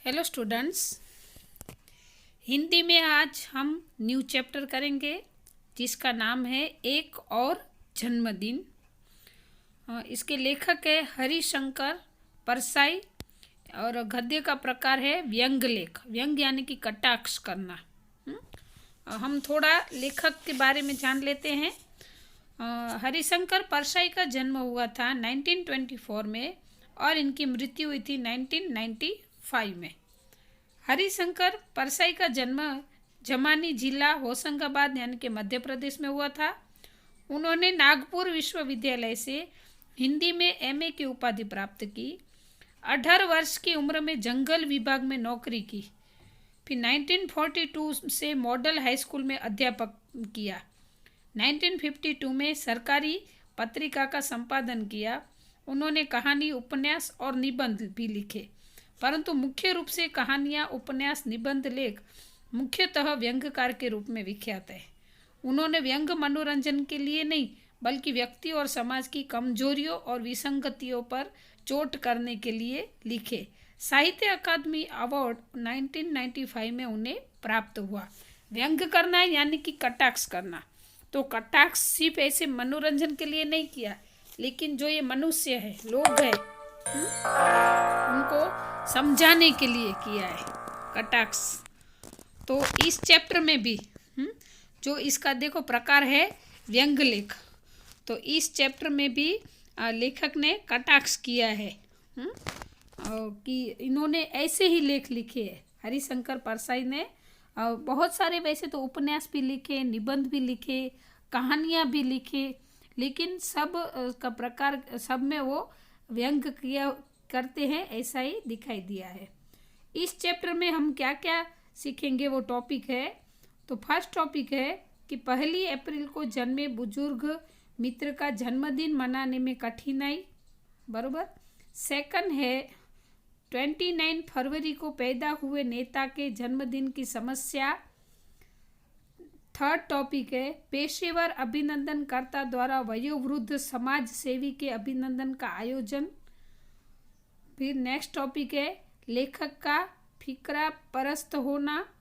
Hello students. Hindi में आज हम न्यू चैप्टर करेंगे जिसका नाम है एक और जन्मदिन। इसके लेखक है हरिशंकर परसाई और गद्य का प्रकार है व्यंग लेख। व्यंग यानी कि कटाक्ष करना। हम थोड़ा लेखक के बारे में जान लेते हैं। हरिशंकर परसाई का जन्म हुआ था 1924 में और इनकी मृत्यु हुई थी 1995 में। हरिशंकर परसाई का जन्म जमानी जिला होशंगाबाद यानी कि मध्य प्रदेश में हुआ था। उन्होंने नागपुर विश्वविद्यालय से हिंदी में एमए की उपाधि प्राप्त की। 18 वर्ष की उम्र में जंगल विभाग में नौकरी की। फिर 1942 से मॉडल हाई स्कूल में अध्यापक किया। 1952 में सरकारी पत्रिका का संपादन किया। उन्होंने कहानी, उपन्यास और निबंध भी लिखे, परंतु मुख्य रूप से कहानियाँ, उपन्यास, निबंध लेख मुख्यतः व्यंग्यकार के रूप में विख्यात है। उन्होंने व्यंग्य मनोरंजन के लिए नहीं बल्कि व्यक्ति और समाज की कमजोरियों और विसंगतियों पर चोट करने के लिए लिखे। साहित्य अकादमी अवार्ड 1995 में उन्हें प्राप्त हुआ। व्यंग्य करना यानी कि कटाक्ष करना, तो कटाक्ष सिर्फ ऐसे मनोरंजन के लिए नहीं किया, लेकिन जो ये मनुष्य है, लोग हैं, उनको समझाने के लिए किया है कटाक्ष। तो इस चैप्टर में भी जो इसका देखो प्रकार है व्यंग्य लेख, तो इस चैप्टर में भी लेखक ने कटाक्ष किया है कि इन्होंने ऐसे ही लेख लिखे हैं। हरिशंकर परसाई ने बहुत सारे वैसे तो उपन्यास भी लिखे, निबंध भी लिखे, कहानियाँ भी लिखे, लेकिन सब का प्रकार सब में वो व्यंग्य किया करते हैं, ऐसा ही दिखाई दिया है। इस चैप्टर में हम क्या क्या सीखेंगे वो टॉपिक है। तो फर्स्ट टॉपिक है कि 1 अप्रैल को जन्मे बुजुर्ग मित्र का जन्मदिन मनाने में कठिनाई, बरोबर। सेकंड है 29 फरवरी को पैदा हुए नेता के जन्मदिन की समस्या। थर्ड टॉपिक है पेशेवर अभिनंदनकर्ता द्वारा वयोवृद्ध समाज सेवी के अभिनंदन का आयोजन। फिर नेक्स्ट टॉपिक है लेखक का फिक्रा परस्त होना।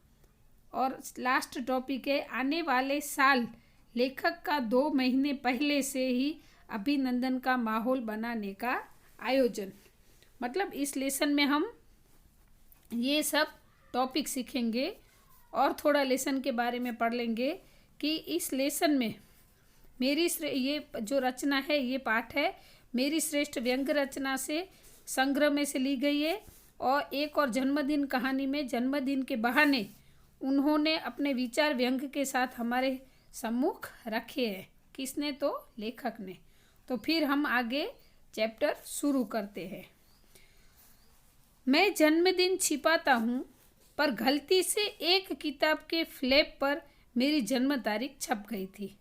और लास्ट टॉपिक है आने वाले साल लेखक का 2 महीने पहले से ही अभिनंदन का माहौल बनाने का आयोजन। मतलब इस लेसन में हम ये सब टॉपिक सीखेंगे और थोड़ा लेसन के बारे में पढ़ लेंगे कि इस लेसन में मेरी ये जो रचना है, ये पाठ है मेरी श्रेष्ठ व्यंग्य रचना से संग्रह में से ली गई है। और एक और जन्मदिन कहानी में जन्मदिन के बहाने उन्होंने अपने विचार व्यंग्य के साथ हमारे सम्मुख रखे हैं। किसने? तो लेखक ने। तो फिर हम आगे चैप्टर शुरू करते हैं। मैं जन्मदिन छिपाता हूँ, पर गलती से एक किताब के फ्लैप पर मेरी जन्म तारीख छप गई थी।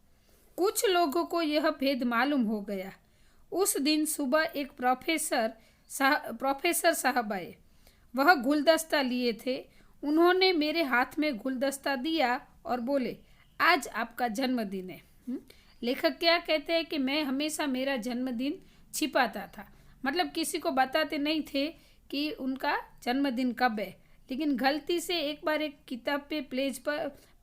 कुछ लोगों को यह भेद मालूम हो गया। उस दिन सुबह एक प्रोफेसर साहब आए। वह गुलदस्ता लिए थे। उन्होंने मेरे हाथ में गुलदस्ता दिया और बोले, आज आपका जन्मदिन है। लेखक क्या कहते हैं कि मैं हमेशा मेरा जन्मदिन छिपाता था, मतलब किसी को बताते नहीं थे कि उनका जन्मदिन कब है, लेकिन गलती से एक बार एक किताब पे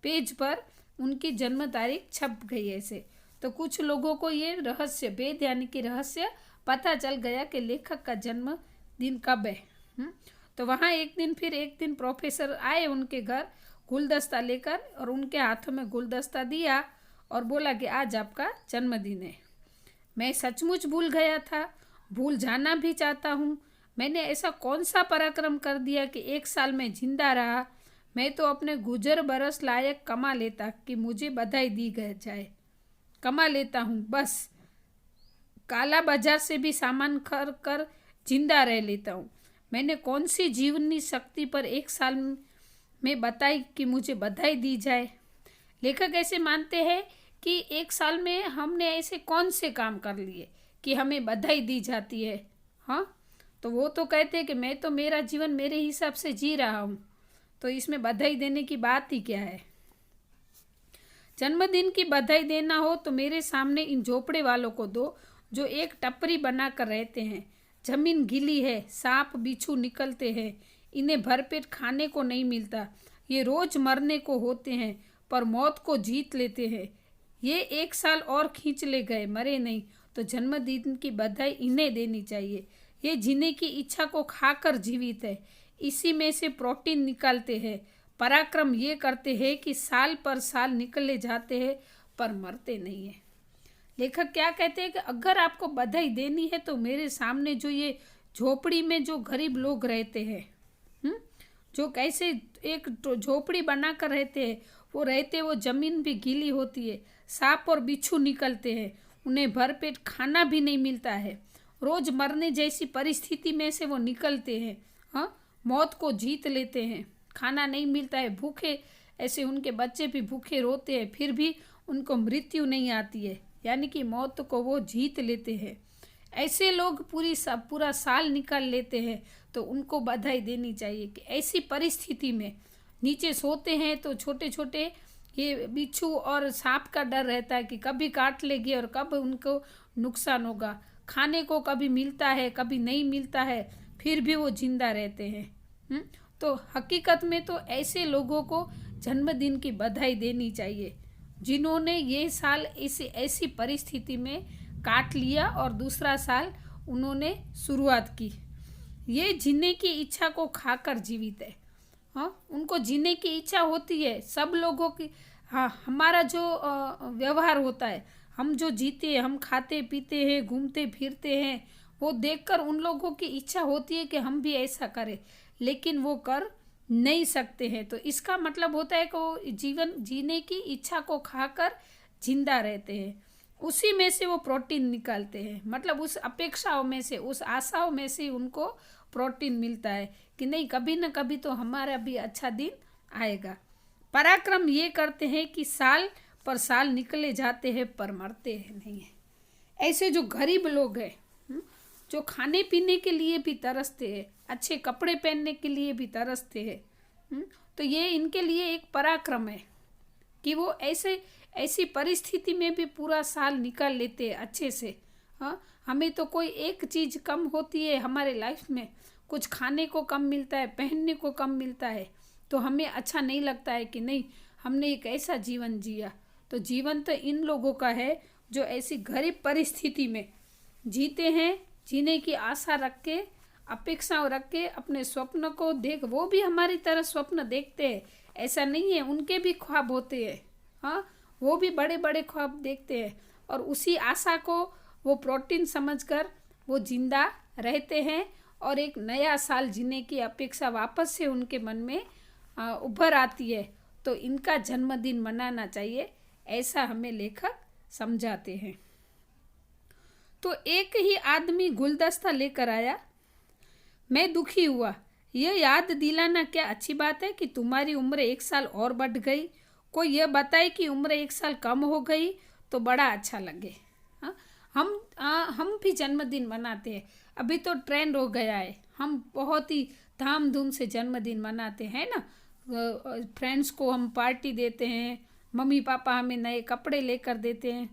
पेज पर उनकी जन्म तारीख छप गई ऐसे। तो कुछ लोगों को ये रहस्य, भेद यानी कि रहस्य पता चल गया कि लेखक का जन्म दिन कब है। तो वहाँ एक दिन प्रोफेसर आए उनके घर गुलदस्ता लेकर और उनके हाथों में गुलदस्ता दिया और बोला कि आज आपका जन्मदिन है। मैं सचमुच भूल गया था, भूल जाना भी चाहता हूँ। मैंने ऐसा कौन सा पराक्रम कर दिया कि 1 साल में जिंदा रहा। मैं तो अपने गुजर बरस लायक कमा लेता कि मुझे बधाई दी गई जाए। कमा लेता हूँ, बस काला बाजार से भी सामान खरीद कर जिंदा रह लेता हूँ। मैंने कौन सी जीवनी शक्ति पर 1 साल में बताई कि मुझे बधाई दी जाए। लेखक ऐसे मानते हैं कि 1 साल में हमने ऐसे कौन से काम कर लिए कि हमें बधाई दी जाती है। हाँ, तो वो तो कहते हैं कि मैं तो मेरा जीवन मेरे हिसाब से जी रहा हूँ, तो इसमें बधाई देने की बात ही क्या है। जन्मदिन की बधाई देना हो तो मेरे सामने इन झोपड़े वालों को दो जो एक टपरी बनाकर रहते हैं। जमीन गीली है, सांप बिच्छू निकलते हैं, इन्हें भरपेट खाने को नहीं मिलता। ये रोज मरने को होते हैं पर मौत को जीत लेते हैं। ये 1 साल और खींच ले गए, मरे नहीं। तो जन्मदिन की बधाई इन्हें देनी चाहिए। ये जीने की इच्छा को खाकर जीवित है, इसी में से प्रोटीन निकालते हैं। पराक्रम ये करते हैं कि साल पर साल निकले जाते हैं पर मरते नहीं है। लेखक क्या कहते हैं कि अगर आपको बधाई देनी है तो मेरे सामने जो ये झोपड़ी में जो गरीब लोग रहते हैं, जो कैसे एक झोपड़ी बनाकर रहते हैं, वो जमीन भी गीली होती है, सांप और बिच्छू निकलते हैं, उन्हें भरपेट खाना भी नहीं मिलता है, रोज मरने जैसी परिस्थिति में से वो निकलते हैं, मौत को जीत लेते हैं, खाना नहीं मिलता है, भूखे, ऐसे उनके बच्चे भी भूखे रोते हैं, फिर भी उनको मृत्यु नहीं आती है, यानी कि मौत को वो जीत लेते हैं। ऐसे लोग पूरा साल निकाल लेते हैं, तो उनको बधाई देनी चाहिए कि ऐसी परिस्थिति में नीचे सोते हैं तो छोटे छोटे ये बिच्छू और सांप का डर रहता है कि कभी काट लेगी और कब उनको नुकसान होगा। खाने को कभी मिलता है, कभी नहीं मिलता है, फिर भी वो जिंदा रहते हैं। तो हकीकत में तो ऐसे लोगों को जन्मदिन की बधाई देनी चाहिए, जिन्होंने ये साल ऐसी परिस्थिति में काट लिया और दूसरा साल उन्होंने शुरुआत की। ये जीने की इच्छा को खाकर जीवित है। उनको जीने की इच्छा होती है सब लोगों की। हमारा जो व्यवहार होता है, हम जो जीते हैं, हम खाते पीते हैं, घूमते फिरते हैं, वो देखकर उन लोगों की इच्छा होती है कि हम भी ऐसा करें, लेकिन वो कर नहीं सकते हैं। तो इसका मतलब होता है कि वो जीवन जीने की इच्छा को खाकर जिंदा रहते हैं, उसी में से वो प्रोटीन निकालते हैं। मतलब उस अपेक्षाओं में से, उस आशाओं में से उनको प्रोटीन मिलता है कि नहीं, कभी न कभी तो हमारा भी अच्छा दिन आएगा। पराक्रम ये करते हैं कि साल पर साल निकले जाते हैं पर मरते हैं नहीं है। ऐसे जो गरीब लोग हैं, जो खाने पीने के लिए भी तरसते हैं, अच्छे कपड़े पहनने के लिए भी तरसते हैं, तो ये इनके लिए एक पराक्रम है कि वो ऐसी परिस्थिति में भी पूरा साल निकाल लेते हैं अच्छे से। हमें तो कोई एक चीज़ कम होती है हमारे लाइफ में, कुछ खाने को कम मिलता है, पहनने को कम मिलता है, तो हमें अच्छा नहीं लगता है कि नहीं, हमने एक ऐसा जीवन जिया। तो जीवन तो इन लोगों का है जो ऐसी गरीब परिस्थिति में जीते हैं, जीने की आशा रख के, अपेक्षाओं रख के, अपने स्वप्न को देख, वो भी हमारी तरह स्वप्न देखते हैं, ऐसा नहीं है, उनके भी ख्वाब होते हैं। वो भी बड़े बड़े ख्वाब देखते हैं और उसी आशा को वो प्रोटीन समझकर वो जिंदा रहते हैं और एक नया साल जीने की अपेक्षा वापस से उनके मन में उभर आती है। तो इनका जन्मदिन मनाना चाहिए, ऐसा हमें लेखक समझाते हैं। तो एक ही आदमी गुलदस्ता लेकर आया। मैं दुखी हुआ। यह याद दिलाना क्या अच्छी बात है कि तुम्हारी उम्र 1 साल और बढ़ गई। कोई यह बताए कि उम्र 1 साल कम हो गई तो बड़ा अच्छा लगे। हम भी जन्मदिन मनाते हैं, अभी तो ट्रेंड हो गया है, हम बहुत ही धाम-धूम से जन्मदिन मनाते हैं ना। फ्रेंड्स को हम पार्टी देते हैं, मम्मी पापा हमें नए कपड़े लेकर देते हैं,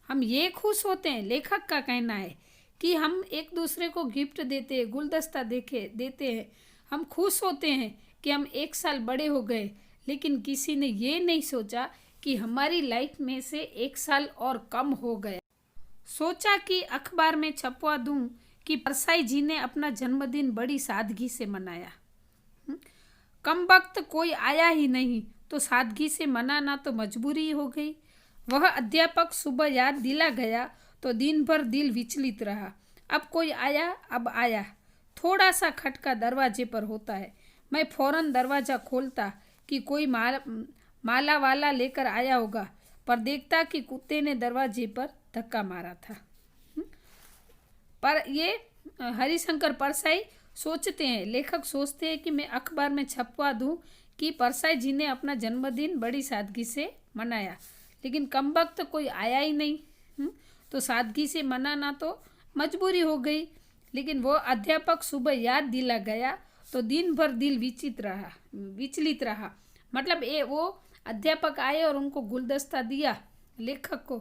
हम ये खुश होते हैं। लेखक का कहना है कि हम एक दूसरे को गिफ्ट देते हैं, गुलदस्ता देते हैं, हम खुश होते हैं कि हम 1 साल बड़े हो गए। लेकिन किसी ने ये नहीं सोचा कि हमारी लाइफ में से 1 साल और कम हो गया। सोचा कि अखबार में छपवा दूं कि परसाई जी ने अपना जन्मदिन बड़ी सादगी से मनाया। कम वक्त कोई आया ही नहीं तो सादगी से मनाना तो मजबूरी हो गई। वह अध्यापक सुबह याद दिला गया तो दिन भर दिल विचलित रहा। अब कोई आया, अब आया। थोड़ा सा खटका दरवाजे पर होता है, मैं फौरन दरवाज़ा खोलता कि कोई माला वाला लेकर आया होगा, पर देखता कि कुत्ते ने दरवाजे पर धक्का मारा था। पर ये हरिशंकर परसाई सोचते हैं, लेखक सोचते हैं कि मैं अखबार में छपवा दूं कि परसाई जी ने अपना जन्मदिन बड़ी सादगी से मनाया, लेकिन कम वक्त कोई आया ही नहीं, तो सादगी से मनाना तो मजबूरी हो गई। लेकिन वो अध्यापक सुबह याद दिला गया तो दिन भर दिल विचलित रहा। मतलब वो अध्यापक आए और उनको गुलदस्ता दिया लेखक को,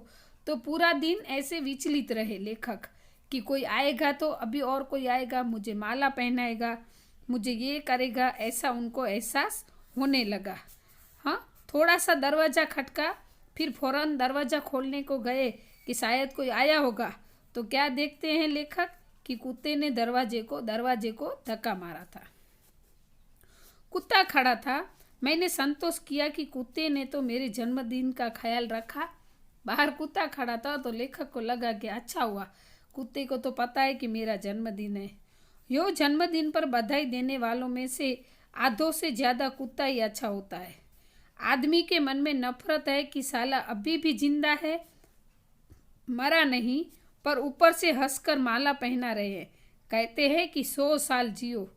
तो पूरा दिन ऐसे विचलित रहे लेखक कि कोई आएगा तो अभी और कोई आएगा, मुझे माला पहनाएगा, मुझे ये करेगा, ऐसा उनको एहसास होने लगा। हाँ, थोड़ा सा दरवाज़ा खटका, फिर फौरन दरवाज़ा खोलने को गए कि शायद कोई आया होगा, तो क्या देखते हैं लेखक कि कुत्ते ने दरवाजे को धक्का मारा था। कुत्ता खड़ा था। मैंने संतोष किया कि कुत्ते ने तो मेरे जन्मदिन का ख्याल रखा। बाहर कुत्ता खड़ा था तो लेखक को लगा कि अच्छा हुआ, कुत्ते को तो पता है कि मेरा जन्मदिन है। यो जन्मदिन पर बधाई देने वालों में से आधों से ज़्यादा कुत्ता ही अच्छा होता है। आदमी के मन में नफरत है कि साला अभी भी जिंदा है, मरा नहीं, पर ऊपर से हंसकर माला पहना रहे हैं। कहते हैं कि 100 साल जियो।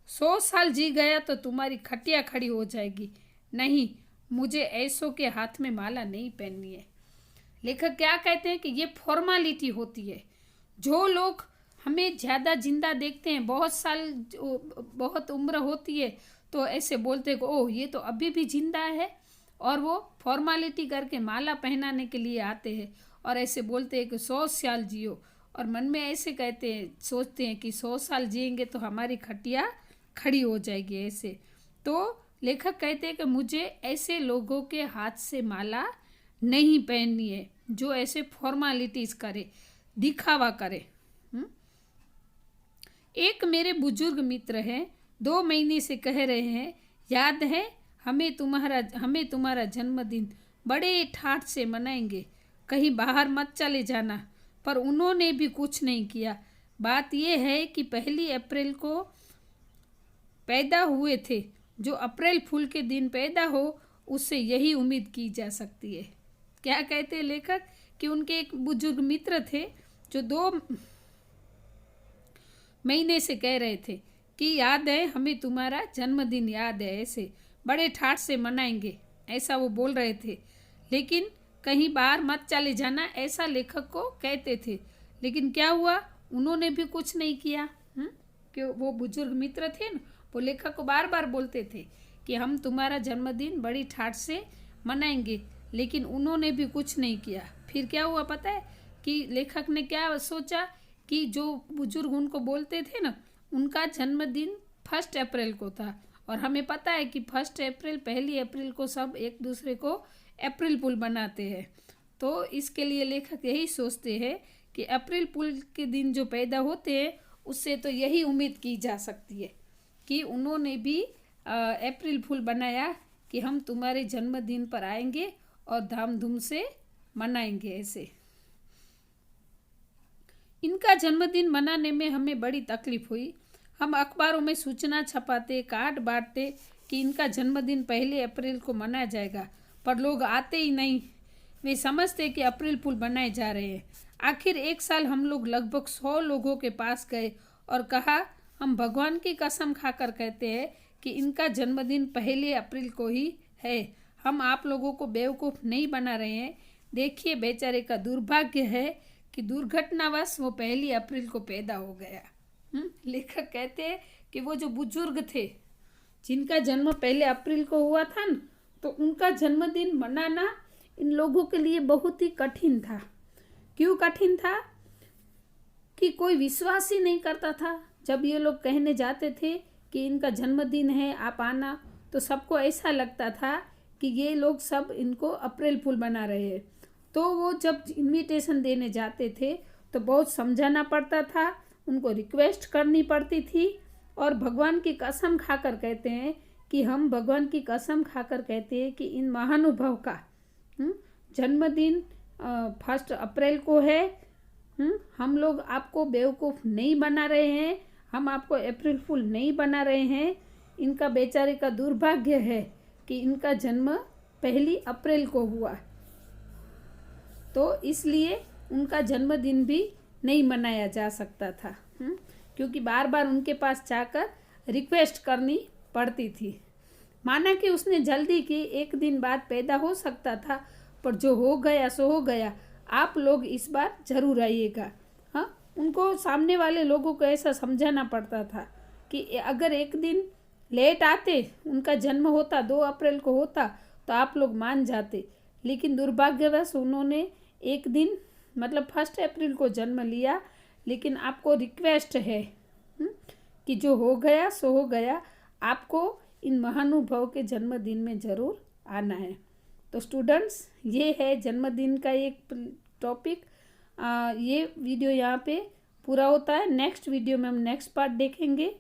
100 साल जी गया तो तुम्हारी खटिया खड़ी हो जाएगी। नहीं, मुझे ऐसों के हाथ में माला नहीं पहननी है। लेखक क्या कहते हैं कि ये फॉर्मालिटी होती है। जो लोग हमें ज़्यादा जिंदा देखते हैं, बहुत उम्र होती है, तो ऐसे बोलते हैं कि ओह ये तो अभी भी जिंदा है, और वो फॉर्मालिटी करके माला पहनाने के लिए आते हैं और ऐसे बोलते हैं कि 100 साल जियो, और मन में ऐसे कहते हैं, सोचते हैं कि 100 साल जिएंगे तो हमारी खटिया खड़ी हो जाएगी ऐसे। तो लेखक कहते हैं कि मुझे ऐसे लोगों के हाथ से माला नहीं पहननी है जो ऐसे फॉर्मालिटीज करे, दिखावा करे। एक मेरे बुजुर्ग मित्र हैं, 2 महीने से कह रहे हैं, याद है हमें तुम्हारा जन्मदिन बड़े ठाठ से मनाएंगे, कहीं बाहर मत चले जाना। पर उन्होंने भी कुछ नहीं किया। बात यह है कि 1 अप्रैल को पैदा हुए थे। जो अप्रैल फूल के दिन पैदा हो, उससे यही उम्मीद की जा सकती है। क्या कहते हैं लेखक कि उनके एक बुजुर्ग मित्र थे जो 2 महीने से कह रहे थे कि याद है हमें तुम्हारा जन्मदिन याद है, ऐसे बड़े ठाठ से मनाएंगे, ऐसा वो बोल रहे थे। लेकिन कहीं बाहर मत चले जाना, ऐसा लेखक को कहते थे। लेकिन क्या हुआ, उन्होंने भी कुछ नहीं किया। कि वो बुजुर्ग मित्र थे ना, वो लेखक को बार बार बोलते थे कि हम तुम्हारा जन्मदिन बड़ी ठाठ से मनाएंगे, लेकिन उन्होंने भी कुछ नहीं किया। फिर क्या हुआ पता है कि लेखक ने क्या सोचा कि जो बुजुर्ग उनको बोलते थे ना, उनका जन्मदिन 1 अप्रैल को था, और हमें पता है कि 1 अप्रैल 1 अप्रैल को सब एक दूसरे को अप्रैल फूल बनाते हैं। तो इसके लिए लेखक यही सोचते हैं कि अप्रैल फूल के दिन जो पैदा होते हैं, उससे तो यही उम्मीद की जा सकती है कि उन्होंने भी अप्रैल फूल बनाया कि हम तुम्हारे जन्मदिन पर आएंगे और धामधूम से मनाएंगे ऐसे। इनका जन्मदिन मनाने में हमें बड़ी तकलीफ हुई। हम अखबारों में सूचना छपाते, कार्ड बांटते कि इनका जन्मदिन 1 अप्रैल को मनाया जाएगा, पर लोग आते ही नहीं। वे समझते कि अप्रैल फूल बनाए जा रहे हैं। आखिर 1 साल हम लोग लगभग 100 लोगों के पास गए और कहा, हम भगवान की कसम खाकर कहते हैं कि इनका जन्मदिन 1 अप्रैल को ही है। हम आप लोगों को बेवकूफ़ नहीं बना रहे हैं। देखिए बेचारे का दुर्भाग्य है कि दुर्घटनावश वो 1 अप्रैल को पैदा हो गया। लेखक कहते हैं कि वो जो बुजुर्ग थे जिनका जन्म 1 अप्रैल को हुआ था न, तो उनका जन्मदिन मनाना इन लोगों के लिए बहुत ही कठिन था। क्यों कठिन था? कि कोई विश्वास ही नहीं करता था। जब ये लोग कहने जाते थे कि इनका जन्मदिन है, आप आना, तो सबको ऐसा लगता था कि ये लोग सब इनको अप्रैल फूल बना रहे हैं। तो वो जब इनविटेशन देने जाते थे तो बहुत समझाना पड़ता था, उनको रिक्वेस्ट करनी पड़ती थी, और भगवान की कसम खाकर कहते हैं कि हम भगवान की कसम खाकर कहते हैं कि इन महानुभाव का जन्मदिन 1 अप्रैल को है। हम लोग आपको बेवकूफ़ नहीं बना रहे हैं, हम आपको अप्रैल फूल नहीं बना रहे हैं। इनका बेचारे का दुर्भाग्य है कि इनका जन्म 1 अप्रैल को हुआ, तो इसलिए उनका जन्मदिन भी नहीं मनाया जा सकता था। क्योंकि बार बार उनके पास जाकर रिक्वेस्ट करनी पड़ती थी। माना कि उसने जल्दी की, 1 दिन बाद पैदा हो सकता था, पर जो हो गया सो हो गया। आप लोग इस बार जरूर आइएगा। हाँ, उनको सामने वाले लोगों को ऐसा समझाना पड़ता था कि अगर 1 दिन लेट आते, उनका जन्म होता 2 अप्रैल को होता, तो आप लोग मान जाते। लेकिन दुर्भाग्यवश उन्होंने 1 दिन मतलब 1 अप्रैल को जन्म लिया। लेकिन आपको रिक्वेस्ट है कि जो हो गया सो हो गया, आपको इन महानुभाव के जन्मदिन में ज़रूर आना है। तो स्टूडेंट्स, ये है जन्मदिन का एक टॉपिक। ये वीडियो यहाँ पे पूरा होता है। नेक्स्ट वीडियो में हम नेक्स्ट पार्ट देखेंगे।